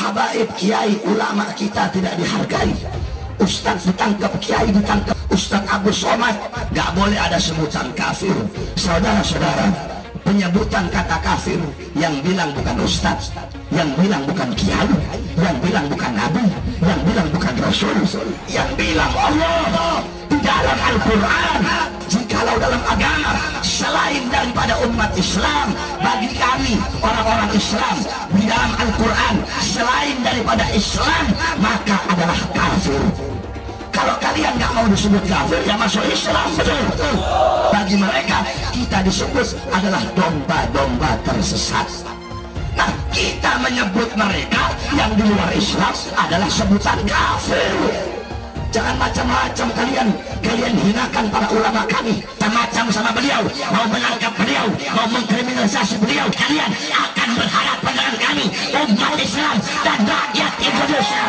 Habaib kiai ulama kita tidak dihargai. Ustadz ditangkap, kiai ditangkap, Ustadz Abu Somad gak boleh ada sebutan kafir. Saudara-saudara, penyebutan kata kafir yang bilang bukan ustadz, yang bilang bukan kiai, yang bilang bukan nabi, yang bilang bukan rasul, yang bilang Allah di dalam Al-Quran. Jikalau dalam agama selain daripada umat Islam, bagi kami orang-orang Islam di dalam Al-Quran selain daripada Islam, maka adalah kafir. Kalau kalian nggak mau disebut kafir, ya masuk Islam, betul. Bagi mereka kita disebut adalah domba-domba tersesat. Nah, kita menyebut mereka yang di luar Islam adalah sebutan kafir. Jangan macam-macam kalian hinakan para ulama kami, macam sama beliau, mau menangkap beliau, mau mengkriminalisasi beliau. Kalian akan berhadapan dengan kami, umat Islam dan rakyat Indonesia.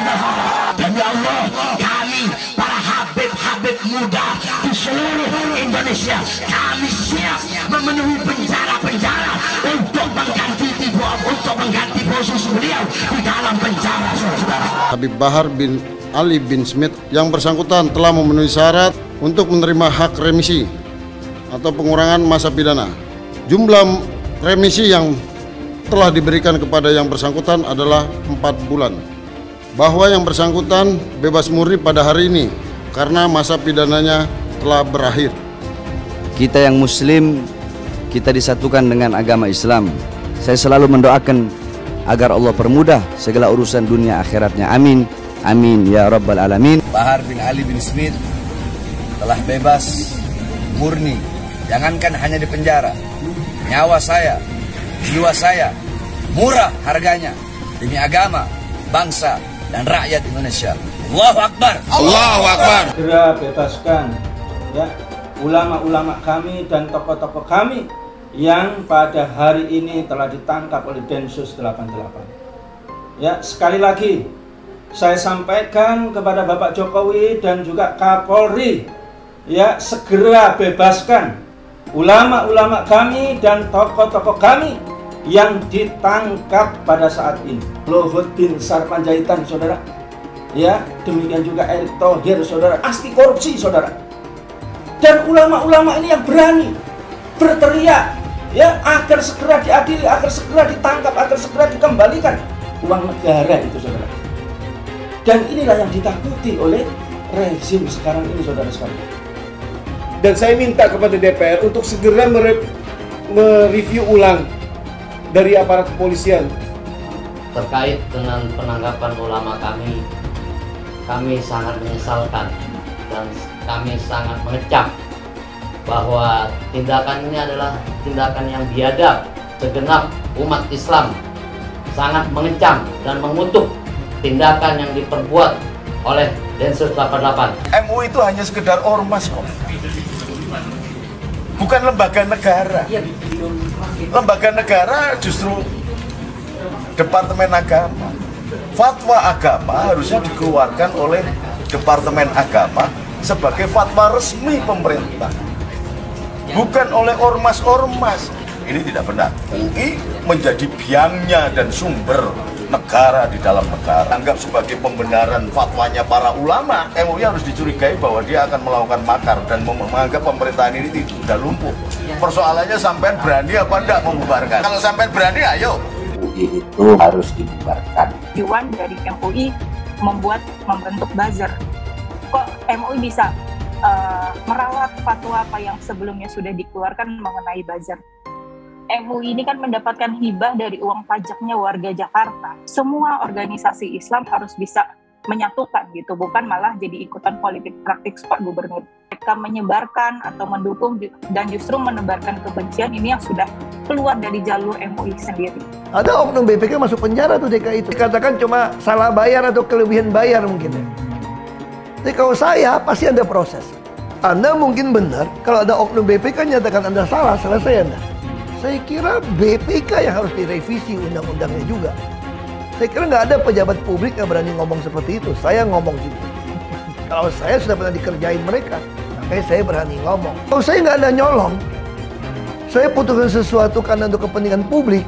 Demi Allah, kami para habib-habib muda di seluruh Indonesia, kami siap memenuhi penjara-penjara untuk mengganti posisi beliau di dalam penjara, saudara. Habib Bahar bin Ali bin Smith yang bersangkutan telah memenuhi syarat untuk menerima hak remisi atau pengurangan masa pidana. Jumlah remisi yang telah diberikan kepada yang bersangkutan adalah 4 bulan. Bahwa yang bersangkutan bebas murni pada hari ini karena masa pidananya telah berakhir. Kita yang muslim, kita disatukan dengan agama Islam. Saya selalu mendoakan agar Allah permudah segala urusan dunia akhiratnya. Amin. Amin ya rabbal alamin. Bahar bin Ali bin Smith telah bebas murni. Jangankan hanya di penjara, nyawa saya, jiwa saya murah harganya demi agama, bangsa dan rakyat Indonesia. Allahu Akbar. Allahu Akbar. Segera bebaskan ya ulama-ulama kami dan tokoh-tokoh kami yang pada hari ini telah ditangkap oleh Densus 88. Ya, sekali lagi saya sampaikan kepada Bapak Jokowi dan juga Kapolri, ya, segera bebaskan ulama-ulama kami dan tokoh-tokoh kami yang ditangkap pada saat ini. Luhut bin Sarpanjaitan, saudara, ya, demikian juga Erick Thohir, saudara, pasti korupsi, saudara. Dan ulama-ulama ini yang berani berteriak, ya, agar segera diadili, agar segera ditangkap, agar segera dikembalikan uang negara itu, saudara. Dan inilah yang ditakuti oleh rezim sekarang ini, saudara sekalian. Dan saya minta kepada DPR untuk segera mereview ulang dari aparat kepolisian terkait dengan penangkapan ulama kami sangat menyesalkan dan kami sangat mengecam bahwa tindakan ini adalah tindakan yang biadab. Segenap umat Islam sangat mengecam dan mengutuk tindakan yang diperbuat oleh Densus 88. MUI itu hanya sekedar ormas kok. Bukan lembaga negara. Lembaga negara justru Departemen Agama. Fatwa agama harusnya dikeluarkan oleh Departemen Agama sebagai fatwa resmi pemerintah, bukan oleh ormas-ormas. Ini tidak benar. UI menjadi biangnya dan sumber negara di dalam negara. Anggap sebagai pembenaran fatwanya para ulama, MUI harus dicurigai bahwa dia akan melakukan makar dan menganggap pemerintahan ini sudah lumpuh. Persoalannya sampean berani apa enggak membubarkan? Kalau sampean berani, ayo. MUI itu harus dibubarkan. Tujuan dari MUI membentuk buzzer. Kok MUI bisa merawat fatwa apa yang sebelumnya sudah dikeluarkan mengenai buzzer? MUI ini kan mendapatkan hibah dari uang pajaknya warga Jakarta. Semua organisasi Islam harus bisa menyatukan gitu, bukan malah jadi ikutan politik praktik Pak Gubernur. Mereka menyebarkan atau mendukung dan justru menebarkan kebencian ini yang sudah keluar dari jalur MUI sendiri. Ada oknum BPK masuk penjara tuh DKI itu. Dikatakan cuma salah bayar atau kelebihan bayar mungkin ya. Tapi kalau saya pasti ada proses. Anda mungkin benar, kalau ada oknum BPK nyatakan Anda salah, selesai Anda. Saya kira BPK yang harus direvisi undang-undangnya juga. Saya kira nggak ada pejabat publik yang berani ngomong seperti itu. Saya ngomong juga. Kalau saya sudah pernah dikerjain mereka, makanya saya berani ngomong. Kalau saya nggak ada nyolong, saya putuskan sesuatu karena untuk kepentingan publik,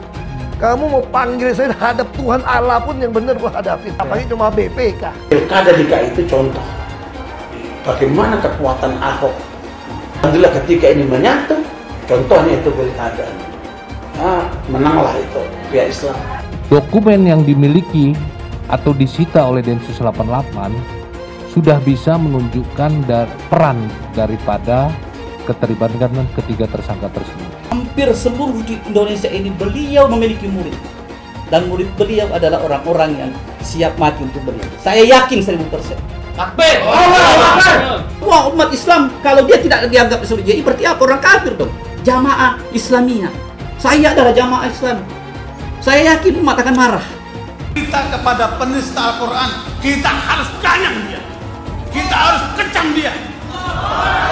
Kamu mau panggil saya hadap Tuhan Allah pun yang benar gua hadapin. Apalagi cuma BPK. Pilkada DKI itu contoh bagaimana kekuatan Ahok. Alhamdulillah ketika ini menyatu, contohnya itu pilkada. Menanglah itu pihak Islam. Dokumen yang dimiliki atau disita oleh Densus 88 sudah bisa menunjukkan peran daripada keterlibatan ketiga tersangka tersebut. Hampir seluruh di Indonesia ini beliau memiliki murid, dan murid beliau adalah orang-orang yang siap mati untuk beliau. Saya yakin 1000%. Takbir! Wah, umat Islam kalau dia tidak dianggap sebagai JI berarti apa? Orang kafir dong. Jamaah Islamiyah. Saya adalah jamaah Islam. Saya yakin umat akan marah. Kita kepada penista Al-Quran, kita harus kanyang dia. Kita harus kecam dia.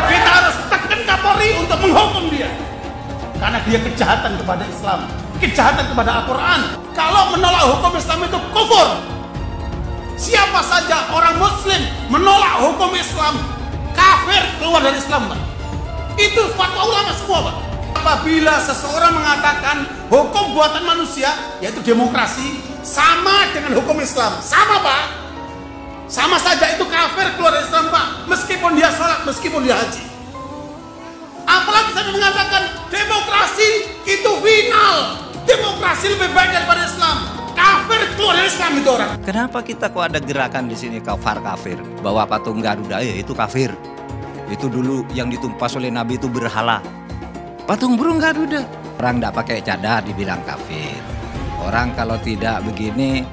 Kita harus tekan Kapolri untuk menghukum dia. Karena dia kejahatan kepada Islam, kejahatan kepada Al-Quran. Kalau menolak hukum Islam itu kufur. Siapa saja orang Muslim menolak hukum Islam, kafir, keluar dari Islam, Pak. Itu fatwa ulama semua, Pak. Apabila seseorang mengatakan hukum buatan manusia, yaitu demokrasi, sama dengan hukum Islam, sama, Pak. Sama saja itu kafir, keluar dari Islam, Pak. Meskipun dia sholat, meskipun dia haji. Apalagi saya mengatakan demokrasi itu final. Demokrasi lebih baik daripada Islam. Kafir, keluar dari Islam itu orang. Kenapa kita kok ada gerakan di sini kafir? Bahwa patung Garuda itu kafir. Itu dulu yang ditumpas oleh Nabi itu berhala. Patung burung Garuda. Orang tidak pakai cadar dibilang kafir. Orang kalau tidak begini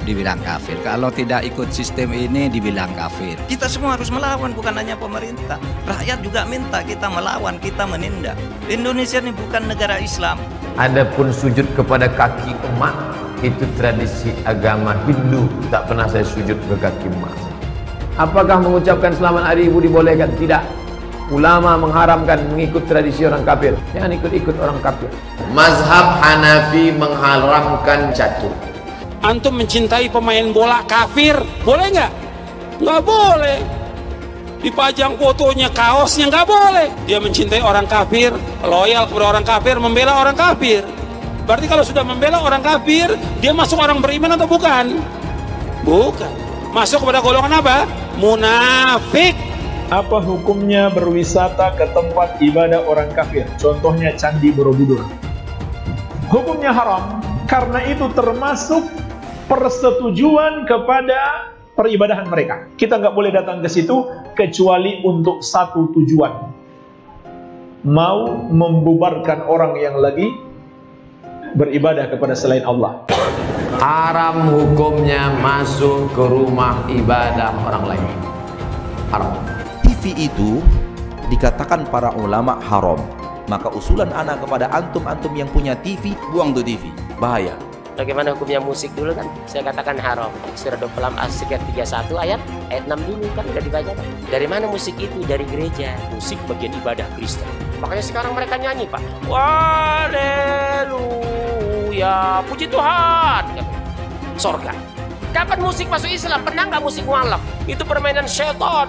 dibilang kafir. Kalau tidak ikut sistem ini dibilang kafir. Kita semua harus melawan, bukan hanya pemerintah. Rakyat juga minta kita melawan, kita menindak. Indonesia ini bukan negara Islam. Adapun sujud kepada kaki emak, itu tradisi agama Hindu. Tak pernah saya sujud ke kaki emak. Apakah mengucapkan selamat hari ibu dibolehkan? Tidak. Ulama mengharamkan mengikut tradisi orang kafir. Jangan ikut-ikut orang kafir. Mazhab Hanafi mengharamkan catur. Antum mencintai pemain bola kafir, boleh nggak? Nggak boleh. Dipajang fotonya, kaosnya, nggak boleh. Dia mencintai orang kafir, loyal kepada orang kafir, membela orang kafir. Berarti kalau sudah membela orang kafir, dia masuk orang beriman atau bukan? Bukan. Masuk kepada golongan apa? Munafik. Apa hukumnya berwisata ke tempat ibadah orang kafir? Contohnya Candi Borobudur. Hukumnya haram, karena itu termasuk persetujuan kepada peribadahan mereka. Kita nggak boleh datang ke situ kecuali untuk satu tujuan. Mau membubarkan orang yang lagi beribadah kepada selain Allah. Haram hukumnya masuk ke rumah ibadah orang lain. Haram. TV itu dikatakan para ulama haram. Maka usulan anak kepada antum-antum yang punya TV, buang tuh TV. Bahaya. Bagaimana hukumnya musik dulu kan? Saya katakan haram. Surah 26 As-Sikat 31 ayat 6 dulu kan udah dibaca kan? Dari mana musik itu? Dari gereja. Musik bagian ibadah Kristen. Makanya sekarang mereka nyanyi, Pak. Haleluya, puji Tuhan. Sorga. Kapan musik masuk Islam? Pernah nggak musik mualaf? Itu permainan syaitan.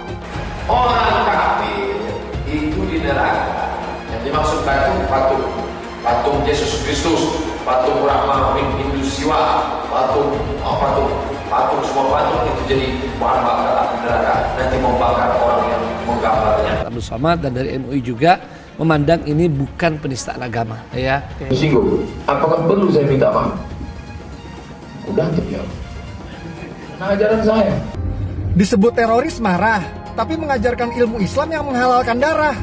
Orang kafir itu di neraka. Yang dimaksud patung Yesus Kristus, patung Brahma, Hindu Siwa, patung semua patung itu jadi bahan bakar api neraka. Nanti membakar orang yang menggambarnya. Abdul Somad dan dari MUI juga memandang ini bukan penistaan agama, ya. Disinggung. Apakah perlu saya minta maaf? Udah ya. Nah, ajaran saya. Disebut teroris marah, tapi mengajarkan ilmu Islam yang menghalalkan darah.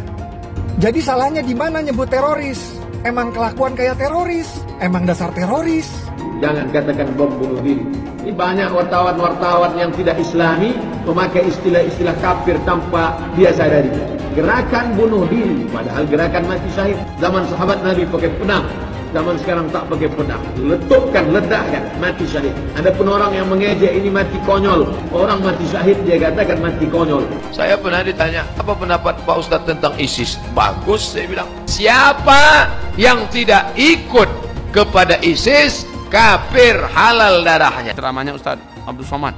Jadi salahnya di mana nyebut teroris? Emang kelakuan kayak teroris? Emang dasar teroris? Jangan katakan bom bunuh diri. Ini banyak wartawan-wartawan yang tidak Islami memakai istilah-istilah kafir tanpa dia sadari. Gerakan bunuh diri, padahal gerakan mati syahid. Zaman sahabat Nabi pakai pedang, zaman sekarang tak pakai pedang. Letupkan, ledakkan, mati syahid. Ada pun orang yang mengejek ini mati konyol. Orang mati syahid dia katakan mati konyol. Saya pernah ditanya, apa pendapat Pak Ustadz tentang ISIS? Bagus, saya bilang. Siapa yang tidak ikut kepada ISIS, kafir, halal darahnya. Ceramahnya Ustadz Abdul Somad.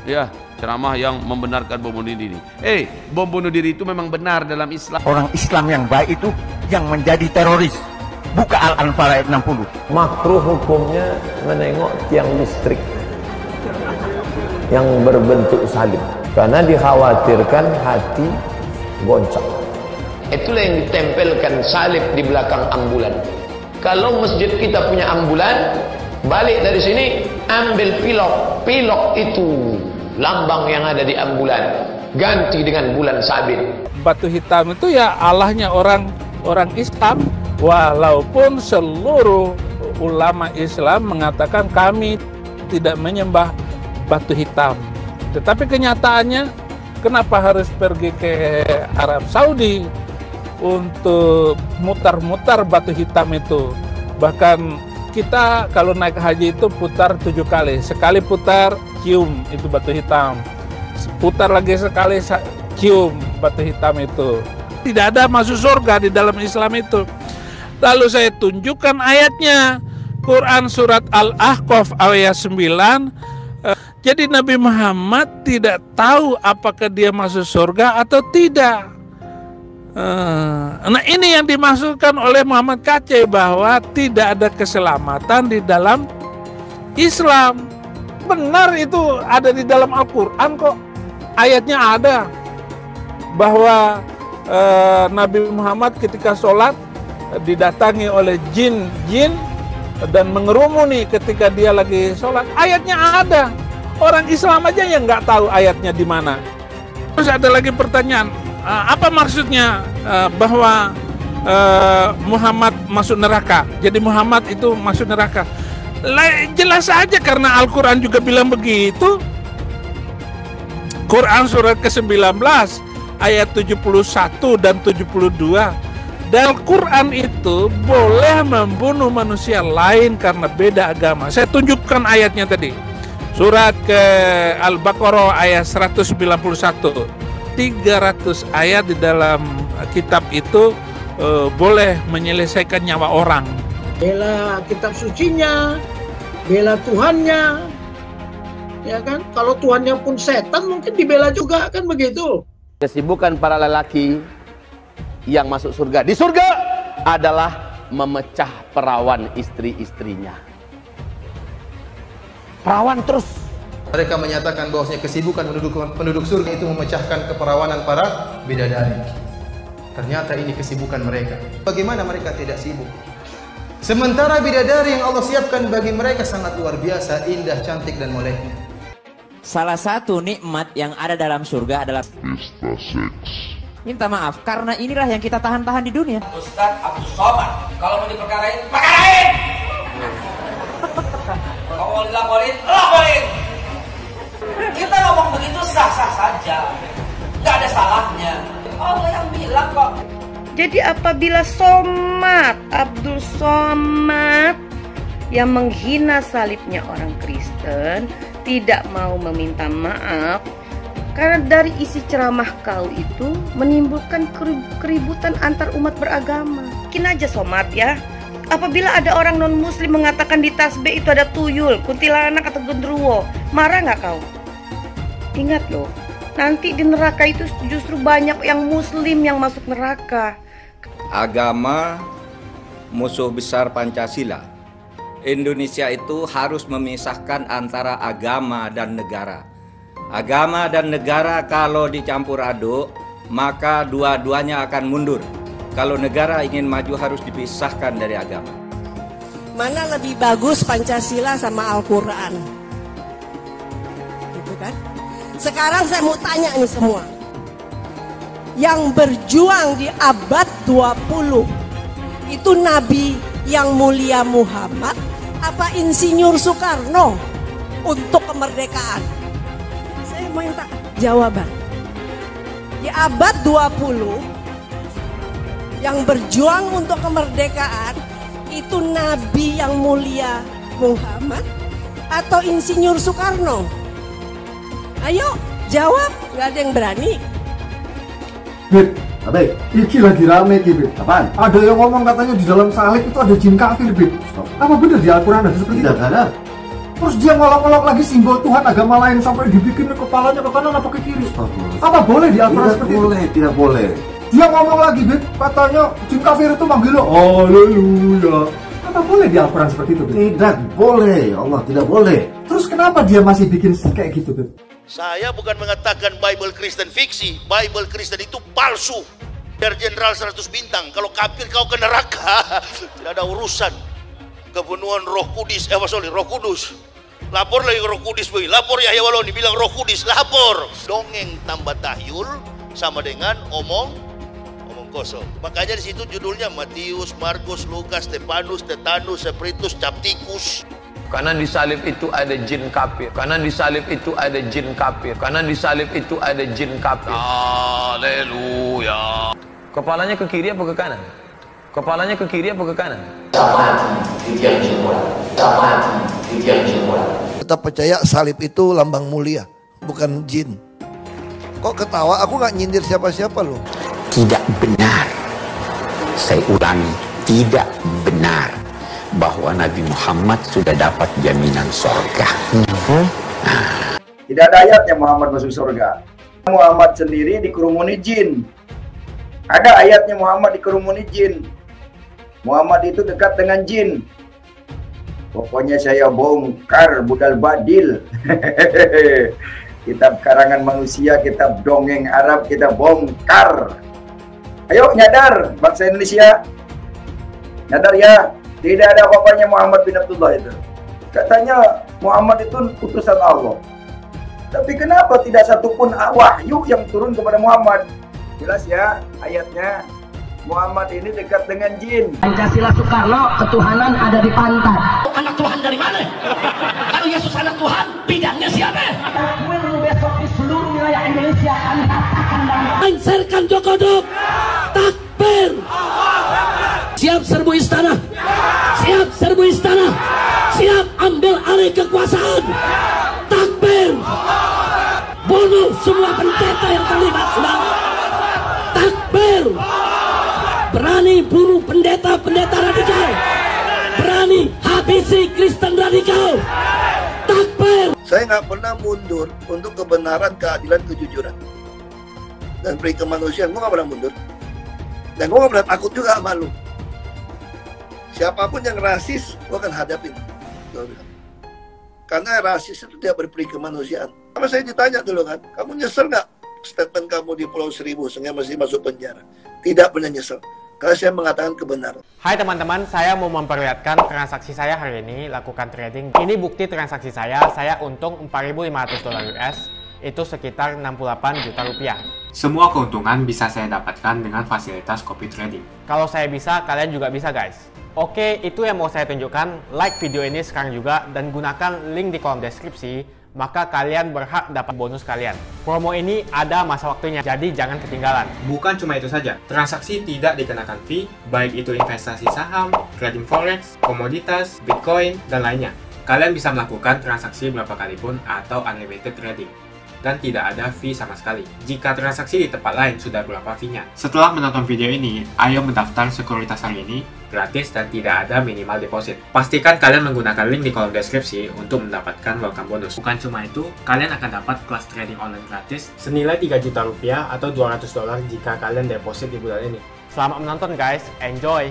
Ya, ceramah yang membenarkan bom bunuh diri. Bom bunuh diri itu memang benar dalam Islam. Orang Islam yang baik itu yang menjadi teroris. Buka Al-Anfal ayat 60. Makruh hukumnya menengok tiang listrik yang berbentuk salib, karena dikhawatirkan hati goncang. Itulah yang ditempelkan salib di belakang ambulan. Kalau masjid kita punya ambulan, balik dari sini ambil pilok. Pilok itu lambang yang ada di ambulan, ganti dengan bulan sabit. Batu hitam itu ya Allahnya orang Islam, walaupun seluruh ulama Islam mengatakan kami tidak menyembah batu hitam. Tetapi kenyataannya kenapa harus pergi ke Arab Saudi untuk mutar-mutar batu hitam itu? Bahkan kita kalau naik haji itu putar 7 kali. Sekali putar, cium itu batu hitam. Putar lagi sekali, cium batu hitam itu. Tidak ada masuk surga di dalam Islam itu. Lalu saya tunjukkan ayatnya. Quran surat Al-Ahqaf ayat 9. Jadi Nabi Muhammad tidak tahu apakah dia masuk surga atau tidak. Nah ini yang dimaksudkan oleh Muhammad Kaceh, bahwa tidak ada keselamatan di dalam Islam. Benar itu ada di dalam Al-Quran kok. Ayatnya ada bahwa Nabi Muhammad ketika sholat didatangi oleh jin dan mengerumuni ketika dia lagi sholat. Ayatnya ada. Orang Islam aja yang nggak tahu ayatnya di mana. Terus ada lagi pertanyaan, apa maksudnya bahwa Muhammad masuk neraka? Jadi Muhammad itu masuk neraka? Jelas saja karena Al-Quran juga bilang begitu. Quran surat ke-19 ayat 71 dan 72. Dan Al-Quran itu boleh membunuh manusia lain karena beda agama. Saya tunjukkan ayatnya tadi. Surat ke Al-Baqarah ayat 191. 300 ayat di dalam kitab itu boleh menyelesaikan nyawa orang. Bela kitab sucinya, bela Tuhannya, ya kan? Kalau Tuhannya pun setan mungkin dibela juga, kan begitu? Kesibukan para lelaki yang masuk surga di surga adalah memecah perawan istri-istrinya. Perawan terus. Mereka menyatakan bahwasanya kesibukan penduduk surga itu memecahkan keperawanan para bidadari. Ternyata ini kesibukan mereka. Bagaimana mereka tidak sibuk? Sementara bidadari yang Allah siapkan bagi mereka sangat luar biasa, indah, cantik dan moleknya. Salah satu nikmat yang ada dalam surga adalah pesta seks. Minta maaf, karena inilah yang kita tahan-tahan di dunia. Ustaz Abdul Somad, kalau mau diperkarain, perkarain! Kalau mau dilaporin, laporin! Kita ngomong begitu sah-sah saja, nggak ada salahnya. Allah yang bilang kok. Jadi apabila Abdul Somad yang menghina salibnya orang Kristen tidak mau meminta maaf, karena dari isi ceramah kau itu menimbulkan keributan antar umat beragama. Mungkin aja Somad ya, apabila ada orang non-muslim mengatakan di tasbih itu ada tuyul, kuntilanak atau genderuwo, marah nggak kau? Ingat loh, nanti di neraka itu justru banyak yang muslim yang masuk neraka. Agama musuh besar Pancasila. Indonesia itu harus memisahkan antara agama dan negara. Agama dan negara kalau dicampur aduk, maka dua-duanya akan mundur. Kalau negara ingin maju harus dipisahkan dari agama. Mana lebih bagus Pancasila sama Al-Quran? Gitu kan? Sekarang saya mau tanya nih semua. Yang berjuang di abad 20 itu Nabi yang mulia Muhammad apa Insinyur Soekarno untuk kemerdekaan? Saya mau minta jawaban. Di abad 20 yang berjuang untuk kemerdekaan itu Nabi yang mulia Muhammad atau Insinyur Soekarno? Ayo jawab, nggak ada yang berani. Bib, Abe, iki lagi rame iki, Bib. Apaan? Ada yang ngomong katanya di dalam salib itu ada jin kafir, Bib. Apa benar di Al-Quran ada seperti itu? Tidak ada. Terus dia ngolok-ngolok lagi simbol Tuhan agama lain sampai dibikin kepalanya ke kanan apa ke kiri. Apa boleh di Al-Quran seperti itu? Tidak boleh. dia ngomong lagi, Beb, katanya jin kafir itu manggil lo, haleluya. Apa boleh di Al-Quran seperti itu, Beb? Tidak boleh, Allah tidak boleh. Terus kenapa dia masih bikin kayak gitu, Beb? Saya bukan mengatakan Bible Kristen fiksi. Bible Kristen itu palsu. Biar Jenderal 100 bintang. Kalau kafir kau ke neraka. Tidak ada urusan. Kepenuhan Roh Kudus. Roh Kudus. Lapor lagi Roh Kudus. Lapor Yahya Waloni bilang Roh Kudus. Lapor. Dongeng tambah tahyul sama dengan omong kosong. Makanya di situ judulnya Matius, Markus, Lukas, Stefanus, Tetanus, Spiritus, Captikus. Karena di salib itu ada jin kafir. Karena di salib itu ada jin kafir. Karena di salib itu ada jin kafir. Haleluya. Kepalanya ke kiri apa ke kanan? Kepalanya ke kiri apa ke kanan? Kita percaya salib itu lambang mulia, bukan jin. Kok ketawa? Aku nggak nyindir siapa-siapa loh. Tidak benar. Saya ulangi, tidak benar bahwa Nabi Muhammad sudah dapat jaminan surga. Tidak ada ayatnya Muhammad masuk surga. Muhammad sendiri dikerumuni jin. Ada ayatnya Muhammad dikerumuni jin. Muhammad itu dekat dengan jin. Pokoknya saya bongkar budal badil. Kitab karangan manusia, kitab dongeng Arab kita bongkar. Ayo nyadar bangsa Indonesia. Nyadar ya. Tidak ada apa-apanya Muhammad bin Abdullah itu. Katanya Muhammad itu utusan Allah. Tapi kenapa tidak satupun wahyu yang turun kepada Muhammad? Jelas ya ayatnya. Muhammad ini dekat dengan jin. Pancasila Soekarno, ketuhanan ada di pantat. Anak Tuhan dari mana? Kalau Yesus anak Tuhan, bidangnya siapa? Besok di seluruh wilayah Indonesia akan katakan dan Lancarkan Jokodok. Takbir. Siap serbu istana. Siap serbu istana. Siap ambil alih kekuasaan. Takbir. Bunuh semua pendeta yang terlibat. Takbir. Berani bunuh pendeta-pendeta radikal. Berani habisi Kristen radikal. Takbir. Saya nggak pernah mundur untuk kebenaran, keadilan, kejujuran dan peri kemanusiaan. Gue nggak pernah mundur. Dan gue nggak pernah takut juga sama lu. Siapapun yang rasis, gue akan hadapin. Gue bilang. Karena rasis itu tidak berperi kemanusiaan. Sama saya ditanya dulu kan, kamu nyesel nggak statement kamu di Pulau Seribu sehingga masih masuk penjara? Tidak pernah nyesel. Karena saya mengatakan kebenaran. Hai teman-teman, saya mau memperlihatkan transaksi saya hari ini lakukan trading. Ini bukti transaksi saya untung $4.500 US. Itu sekitar 68 juta rupiah. Semua keuntungan bisa saya dapatkan dengan fasilitas copy trading. Kalau saya bisa, kalian juga bisa guys. Oke, itu yang mau saya tunjukkan. Like video ini sekarang juga dan gunakan link di kolom deskripsi. Maka kalian berhak dapat bonus kalian. Promo ini ada masa waktunya, jadi jangan ketinggalan. Bukan cuma itu saja, transaksi tidak dikenakan fee, baik itu investasi saham, trading forex, komoditas, bitcoin, dan lainnya. Kalian bisa melakukan transaksi berapa kali pun atau unlimited trading. Dan tidak ada fee sama sekali. Jika transaksi di tempat lain sudah berapa fee-nya. Setelah menonton video ini, ayo mendaftar sekuritas hari ini, gratis dan tidak ada minimal deposit. Pastikan kalian menggunakan link di kolom deskripsi untuk mendapatkan welcome bonus. Bukan cuma itu, kalian akan dapat kelas trading online gratis senilai 3 juta rupiah atau $200 jika kalian deposit di bulan ini. Selamat menonton guys, enjoy!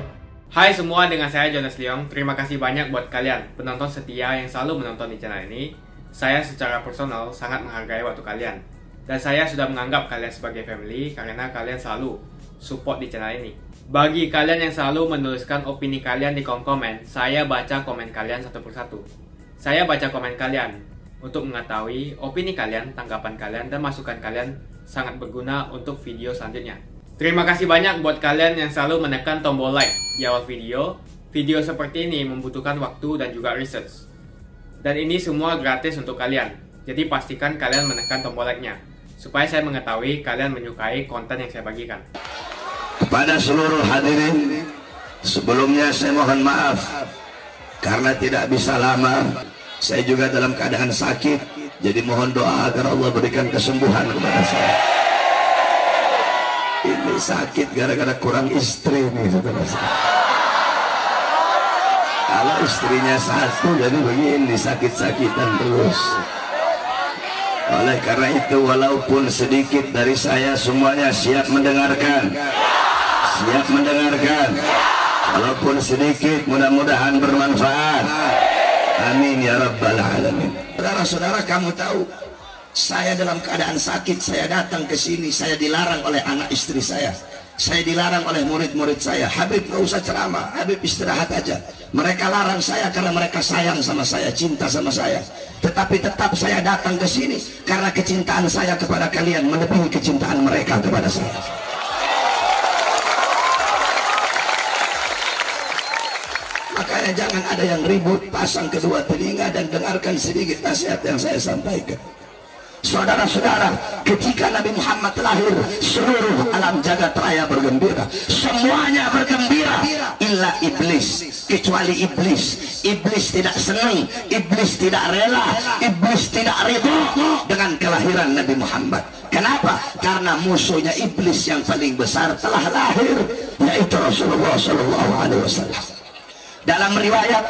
Hai semua, dengan saya Jonas Leong. Terima kasih banyak buat kalian, penonton setia yang selalu menonton di channel ini. Saya secara personal sangat menghargai waktu kalian. Dan saya sudah menganggap kalian sebagai family karena kalian selalu support di channel ini. Bagi kalian yang selalu menuliskan opini kalian di kolom komen, saya baca komen kalian satu persatu. Saya baca komen kalian untuk mengetahui opini kalian, tanggapan kalian, dan masukan kalian sangat berguna untuk video selanjutnya. Terima kasih banyak buat kalian yang selalu menekan tombol like di awal video. Video seperti ini membutuhkan waktu dan juga research. Dan ini semua gratis untuk kalian. Jadi pastikan kalian menekan tombol like-nya supaya saya mengetahui kalian menyukai konten yang saya bagikan. Kepada seluruh hadirin, sebelumnya saya mohon maaf karena tidak bisa lama. Saya juga dalam keadaan sakit, jadi mohon doa agar Allah berikan kesembuhan kepada saya. Ini sakit gara-gara kurang istri nih, saudara. Kalau istrinya satu jadi begini, sakit-sakitan terus. Oleh karena itu, walaupun sedikit dari saya, semuanya siap mendengarkan. Siap mendengarkan. Walaupun sedikit, mudah-mudahan bermanfaat. Amin ya rabbal alamin. Saudara-saudara, kamu tahu, saya dalam keadaan sakit, saya datang ke sini, saya dilarang oleh anak istri saya. Saya dilarang oleh murid-murid saya. Habib gak usah ceramah, Habib istirahat aja. Mereka larang saya karena mereka sayang sama saya, cinta sama saya. Tetapi tetap saya datang ke sini karena kecintaan saya kepada kalian melebihi kecintaan mereka kepada saya. Makanya jangan ada yang ribut, pasang kedua telinga dan dengarkan sedikit nasihat yang saya sampaikan. Saudara-saudara, ketika Nabi Muhammad lahir, seluruh alam jagat raya bergembira. Semuanya bergembira, illa iblis. Kecuali iblis. Iblis tidak senang, iblis tidak rela, iblis tidak ridho dengan kelahiran Nabi Muhammad. Kenapa? Karena musuhnya iblis yang paling besar telah lahir, yaitu Rasulullah SAW. Dalam riwayat,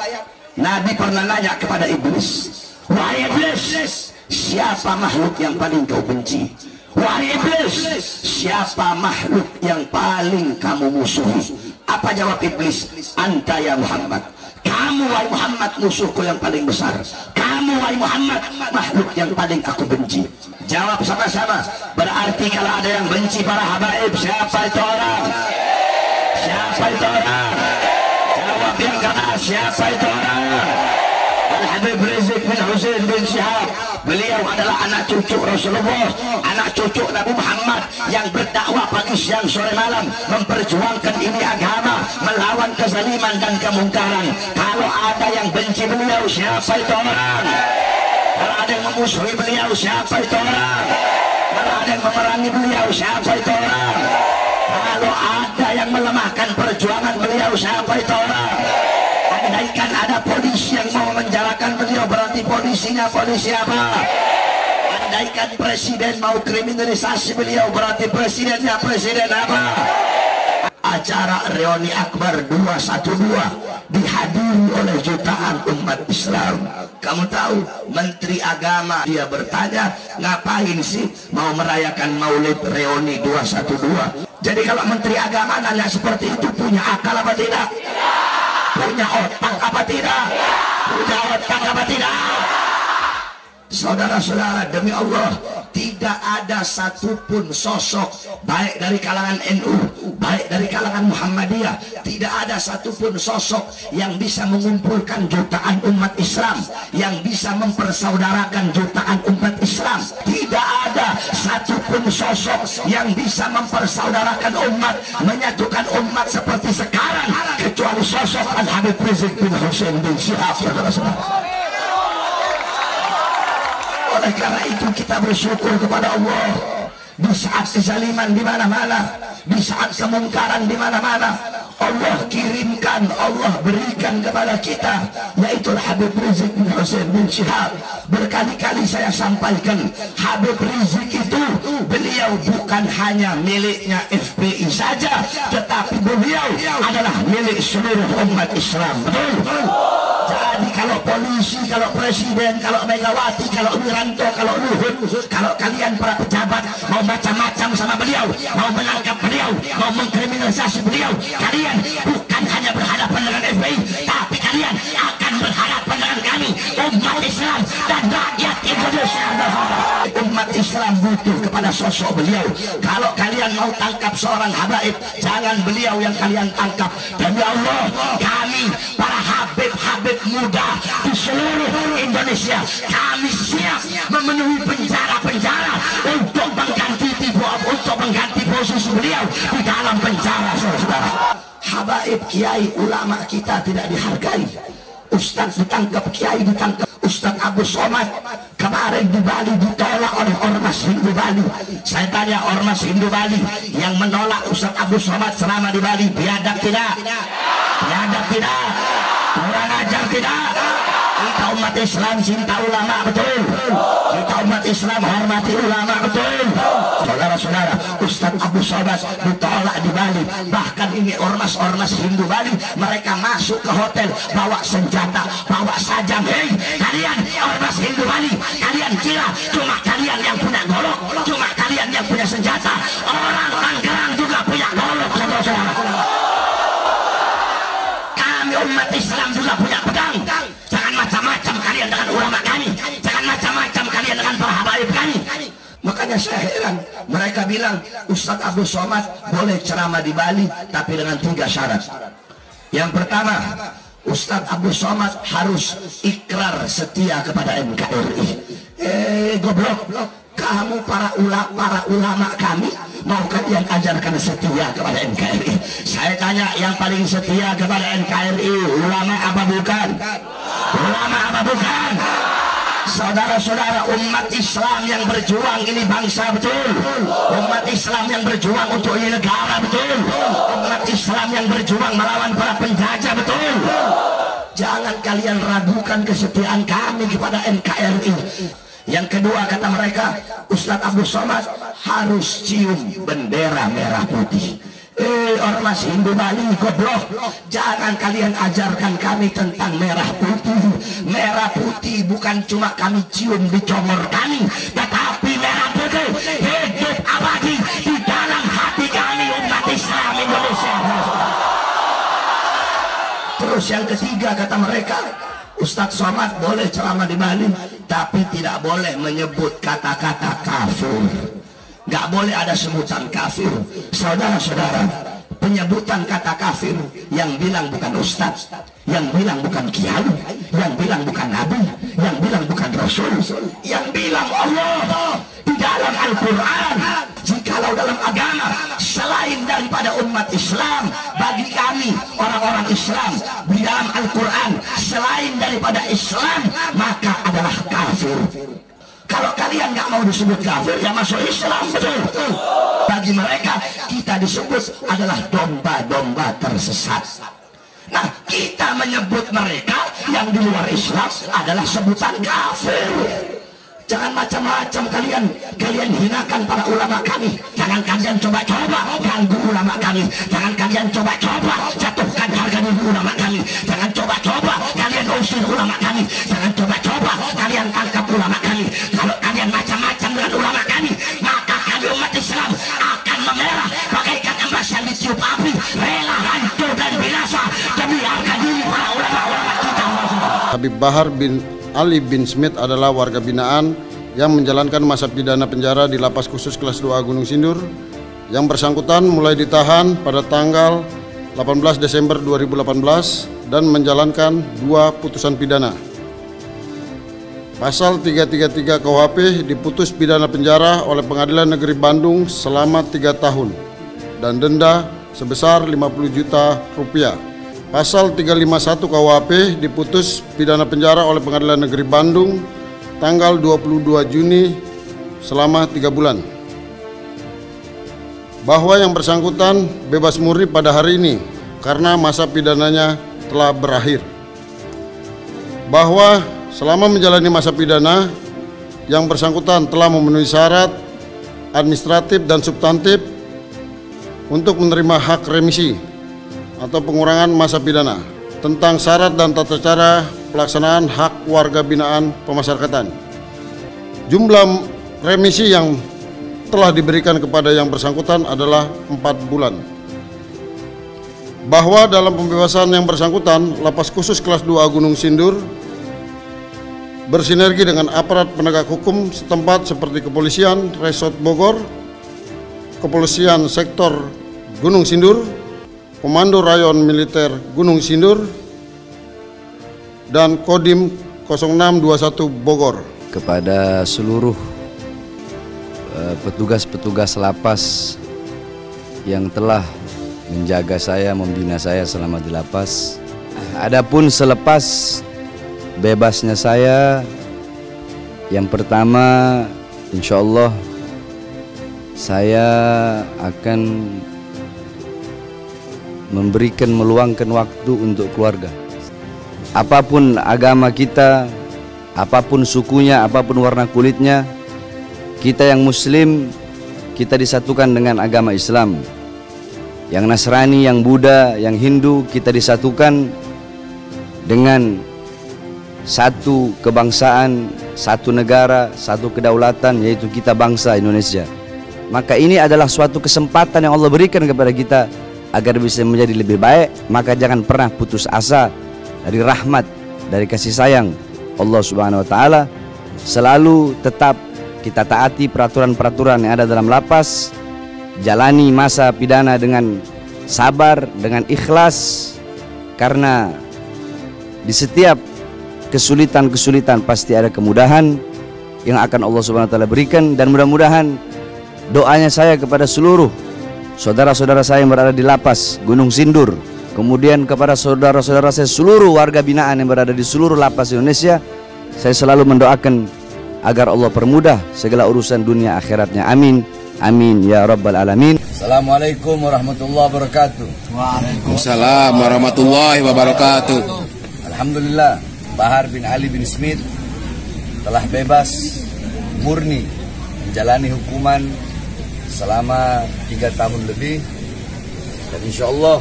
Nabi pernah nanya kepada iblis, wahai iblis, siapa makhluk yang paling kau benci? Wahai iblis, siapa makhluk yang paling kamu musuhi? Apa jawab iblis? Anta ya Muhammad. Kamu wahai Muhammad, musuhku yang paling besar. Kamu wahai Muhammad, makhluk yang paling aku benci. Jawab sama-sama. Berarti kalau ada yang benci para habaib, siapa itu orang? Siapa itu orang? Jawab yang keras, siapa itu orang? Al-Habib Rizik bin Husain bin Syihab. Beliau adalah anak cucu Rasulullah, anak cucu Nabi Muhammad yang berdakwah pagi siang sore malam, memperjuangkan ini agama, melawan kezaliman dan kemungkaran. Kalau ada yang benci beliau, siapa itu orang? Kalau ada yang memusuhi beliau, siapa itu orang? Kalau ada yang memerangi beliau, siapa itu orang? Kalau ada yang melemahkan perjuangan beliau, siapa itu orang? Andaikan ada polisi yang mau menjarakan beliau, berarti polisinya polisi apa? Andaikan presiden mau kriminalisasi beliau, berarti presidennya presiden apa? Acara reuni akbar 212 dihadiri oleh jutaan umat Islam. Kamu tahu, Menteri Agama dia bertanya, ngapain sih mau merayakan maulid reuni 212? Jadi kalau Menteri Agama nanya seperti itu, punya akal apa tidak? Punya otak apa tidak? Punya otak apa tidak? Saudara-saudara, demi Allah, tidak ada satupun sosok baik dari kalangan NU, baik dari kalangan Muhammadiyah, tidak ada satupun sosok yang bisa mengumpulkan jutaan umat Islam, yang bisa mempersaudarakan jutaan umat Islam. Tidak ada satupun sosok yang bisa mempersaudarakan umat, menyatukan umat seperti sekarang, kecuali sosok Al-Habib Rizik bin Husain bin Syihab. Oleh karena itu kita bersyukur kepada Allah. Di saat kezaliman di mana-mana, di saat kemungkaran di mana-mana, Allah kirimkan, Allah berikan kepada kita, yaitu Habib Rizik bin Husain bin Syihab. Berkali-kali saya sampaikan, Habib Rizik itu beliau bukan hanya miliknya FPI saja, tetapi beliau adalah milik seluruh umat Islam. Betul? Jadi kalau polisi, kalau presiden, kalau Megawati, kalau Wiranto, kalau Luhut, kalau kalian para pejabat mau macam-macam sama beliau, mau menangkap beliau, mau mengkriminalisasi beliau, kalian bukan hanya berhadapan dengan FPI, tapi kalian akan berhadapan dengan kami, umat Islam dan rakyat Indonesia. Umat Islam butuh kepada sosok beliau. Kalau kalian mau tangkap seorang habaib, jangan beliau yang kalian tangkap. Demi Allah, kami para habib-habib muda di seluruh Indonesia, kami siap memenuhi penjara-penjara untuk mengganti posisi beliau di dalam penjara, saudara. Habaib, kiai, ulama kita tidak dihargai. Ustaz ditangkap, kiai ditangkap. Ustaz Abu Somad kemarin di Bali ditolak oleh Ormas Hindu Bali. Saya tanya Ormas Hindu Bali yang menolak Ustaz Abu Somad selama di Bali, biadab tidak? Biadab tidak? Kurang ajar tidak? Kita umat Islam cinta ulama, betul? Kita umat Islam hormati ulama, betul? Saudara-saudara, Ustaz Abu Somad ditolak di Bali. Bahkan ini ormas-ormas Hindu Bali, mereka masuk ke hotel bawa senjata, bawa sajam. Hei, kalian ormas Hindu Bali, kalian kira cuma kalian Makanya saya heran, mereka bilang Ustadz Abdul Somad boleh ceramah di Bali, tapi dengan 3 syarat. Yang pertama, Ustadz Abdul Somad harus ikrar setia kepada NKRI. Goblok, kamu para ulama kami mau kalian ajarkan setia kepada NKRI? Saya tanya, yang paling setia kepada NKRI ulama apa bukan? Ulama apa bukan? Saudara-saudara, umat Islam yang berjuang ini bangsa, betul. Umat Islam yang berjuang untuk ini negara, betul. Umat Islam yang berjuang melawan para penjajah, betul. Jangan kalian ragukan kesetiaan kami kepada NKRI. Yang kedua, kata mereka, Ustadz Abdul Somad harus cium bendera merah putih. Ormas Hindu Bali, goblok, jangan kalian ajarkan kami tentang merah putih. Merah putih bukan cuma kami cium di comor kami, tetapi merah putih hidup abadi di dalam hati kami, umat Islam Indonesia. Terus yang ketiga, kata mereka, Ustadz Somad boleh ceramah di Bali, tapi tidak boleh menyebut kata-kata kafir. Gak boleh ada sebutan kafir. Saudara-saudara, penyebutan kata kafir yang bilang bukan ustaz, yang bilang bukan kiai, yang bilang bukan nabi, yang bilang bukan rasul, yang bilang Allah di dalam Al-Quran. Jikalau dalam agama selain daripada umat Islam, bagi kami orang-orang Islam di dalam Al-Quran selain daripada Islam, maka adalah kafir. Kalau kalian nggak mau disebut kafir, ya masuk Islam, betul. Bagi mereka kita disebut adalah domba-domba tersesat. Nah, kita menyebut mereka yang di luar Islam adalah sebutan kafir. Jangan macam-macam kalian hinakan para ulama kami. Jangan kalian coba-coba ganggu ulama kami. Jangan kalian coba-coba jatuhkan harga diri ulama kami. Jangan coba-coba kalian usir ulama kami. Jangan coba-coba kalian tangkap ulama kami. Kalau kalian macam-macam dengan ulama kami, maka kami umat Islam akan memerah bagaikan emas yang ditiup api, rela hancur dan binasa demi harga diri para ulama-ulama kita. Habib Bahar bin Ali bin Smith adalah warga binaan yang menjalankan masa pidana penjara di Lapas Khusus Kelas 2 Gunung Sindur. Yang bersangkutan mulai ditahan pada tanggal 18 Desember 2018 dan menjalankan 2 putusan pidana. Pasal 333 KUHP diputus pidana penjara oleh Pengadilan Negeri Bandung selama 3 tahun dan denda sebesar 50 juta rupiah. Pasal 351 KUHP diputus pidana penjara oleh Pengadilan Negeri Bandung tanggal 22 Juni selama 3 bulan. Bahwa yang bersangkutan bebas murni pada hari ini karena masa pidananya telah berakhir. Bahwa selama menjalani masa pidana, yang bersangkutan telah memenuhi syarat administratif dan substantif untuk menerima hak remisi atau pengurangan masa pidana tentang syarat dan tata cara pelaksanaan hak warga binaan pemasyarakatan. Jumlah remisi yang telah diberikan kepada yang bersangkutan adalah 4 bulan. Bahwa dalam pembebasan yang bersangkutan, Lapas Khusus Kelas 2 Gunung Sindur bersinergi dengan aparat penegak hukum setempat seperti Kepolisian Resort Bogor, Kepolisian Sektor Gunung Sindur, Komando Rayon Militer Gunung Sindur, dan Kodim 0621 Bogor. Kepada seluruh petugas-petugas lapas yang telah menjaga saya, membina saya selama di lapas. Adapun selepas bebasnya saya, yang pertama insya Allah saya akan meluangkan waktu untuk keluarga. Apapun agama kita, apapun sukunya, apapun warna kulitnya, kita yang Muslim, kita disatukan dengan agama Islam. Yang Nasrani, yang Buddha, yang Hindu, kita disatukan dengan satu kebangsaan, satu negara, satu kedaulatan, yaitu kita bangsa Indonesia. Maka ini adalah suatu kesempatan yang Allah berikan kepada kita agar bisa menjadi lebih baik. Maka jangan pernah putus asa dari rahmat, dari kasih sayang Allah Subhanahu wa taala. Selalu tetap kita taati peraturan-peraturan yang ada dalam lapas, jalani masa pidana dengan sabar, dengan ikhlas, karena di setiap kesulitan-kesulitan pasti ada kemudahan yang akan Allah Subhanahu wa taala berikan. Dan mudah-mudahan doanya saya kepada seluruh saudara-saudara saya yang berada di lapas Gunung Sindur, kemudian kepada saudara-saudara saya seluruh warga binaan yang berada di seluruh lapas Indonesia, saya selalu mendoakan agar Allah permudah segala urusan dunia akhiratnya. Amin. Amin ya rabbal alamin. Assalamualaikum warahmatullahi wabarakatuh. Waalaikumsalam warahmatullahi wabarakatuh. Alhamdulillah, Bahar bin Ali bin Smith telah bebas murni menjalani hukuman selama 3 tahun lebih, dan insya Allah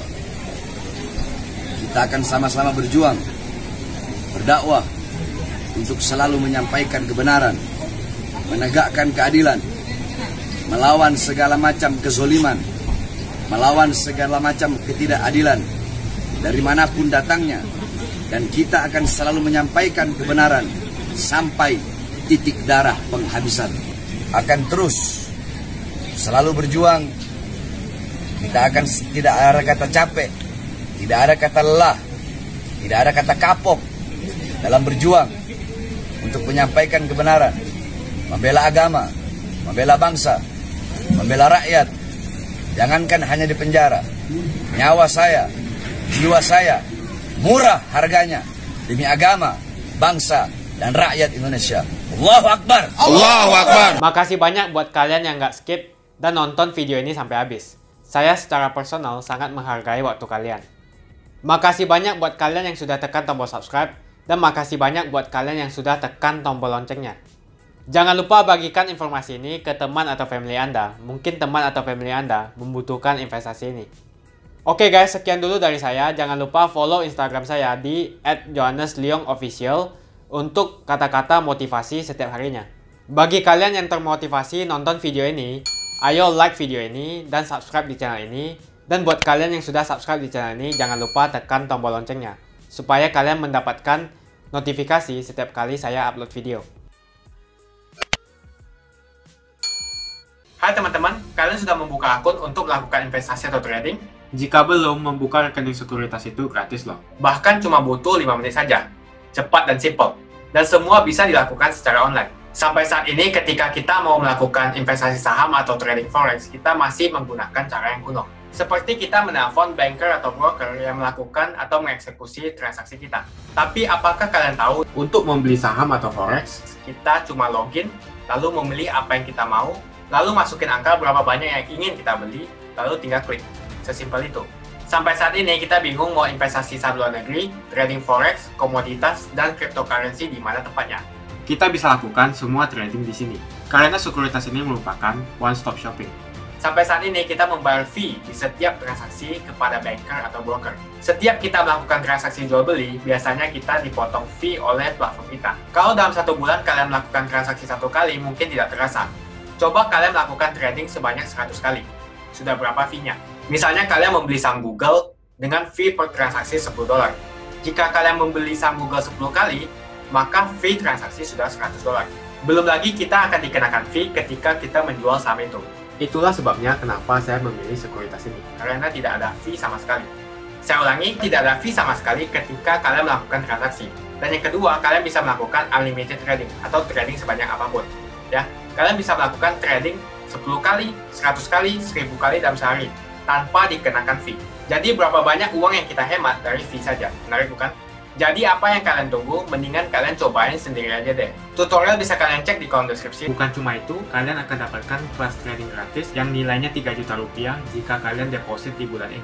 kita akan sama-sama berjuang, berdakwah untuk selalu menyampaikan kebenaran, menegakkan keadilan, melawan segala macam kezoliman, melawan segala macam ketidakadilan dari manapun datangnya, dan kita akan selalu menyampaikan kebenaran sampai titik darah penghabisan. Akan terus selalu berjuang. Kita akan tidak ada kata capek, tidak ada kata lelah, tidak ada kata kapok dalam berjuang untuk menyampaikan kebenaran, membela agama, membela bangsa, membela rakyat. Jangankan hanya di penjara, nyawa saya, jiwa saya murah harganya demi agama, bangsa, dan rakyat Indonesia. Allahu Akbar. Allahu Akbar. Makasih banyak buat kalian yang nggak skip dan nonton video ini sampai habis. Saya secara personal sangat menghargai waktu kalian. Makasih banyak buat kalian yang sudah tekan tombol subscribe, dan makasih banyak buat kalian yang sudah tekan tombol loncengnya. Jangan lupa bagikan informasi ini ke teman atau family Anda. Mungkin teman atau family Anda membutuhkan investasi ini. Oke guys, sekian dulu dari saya. Jangan lupa follow Instagram saya di @johannesleongofficial untuk kata-kata motivasi setiap harinya. Bagi kalian yang termotivasi nonton video ini, ayo like video ini dan subscribe di channel ini. Dan buat kalian yang sudah subscribe di channel ini, jangan lupa tekan tombol loncengnya supaya kalian mendapatkan notifikasi setiap kali saya upload video. Hai teman-teman, kalian sudah membuka akun untuk melakukan investasi atau trading? Jika belum, membuka rekening sekuritas itu gratis loh. Bahkan cuma butuh 5 menit saja. Cepat dan simple. Dan semua bisa dilakukan secara online. Sampai saat ini ketika kita mau melakukan investasi saham atau trading forex, kita masih menggunakan cara yang kuno. Seperti kita menelpon banker atau broker yang melakukan atau mengeksekusi transaksi kita. Tapi apakah kalian tahu, untuk membeli saham atau forex, kita cuma login, lalu memilih apa yang kita mau, lalu masukin angka berapa banyak yang ingin kita beli, lalu tinggal klik. Sesimpel itu. Sampai saat ini kita bingung mau investasi saham luar negeri, trading forex, komoditas, dan cryptocurrency di mana tempatnya. Kita bisa lakukan semua trading di sini, karena sekuritas ini merupakan one-stop shopping. Sampai saat ini kita membayar fee di setiap transaksi kepada banker atau broker. Setiap kita melakukan transaksi jual beli, biasanya kita dipotong fee oleh platform kita. Kalau dalam 1 bulan kalian melakukan transaksi 1 kali, mungkin tidak terasa. Coba kalian melakukan trading sebanyak 100 kali. Sudah berapa fee-nya? Misalnya kalian membeli saham Google dengan fee per transaksi $10. Jika kalian membeli saham Google 10 kali, maka fee transaksi sudah $100. Belum lagi kita akan dikenakan fee ketika kita menjual saham itu. Itulah sebabnya kenapa saya memilih sekuritas ini, karena tidak ada fee sama sekali. Saya ulangi, tidak ada fee sama sekali ketika kalian melakukan transaksi. Dan yang kedua, kalian bisa melakukan unlimited trading atau trading sebanyak apapun. Ya, kalian bisa melakukan trading 10 kali, 100 kali, 1000 kali dalam sehari tanpa dikenakan fee. Jadi berapa banyak uang yang kita hemat dari fee saja? Menarik bukan? Jadi apa yang kalian tunggu? Mendingan kalian cobain sendiri aja deh. Tutorial bisa kalian cek di kolom deskripsi. Bukan cuma itu, kalian akan dapatkan kelas trading gratis yang nilainya 3 juta rupiah jika kalian deposit di bulan ini.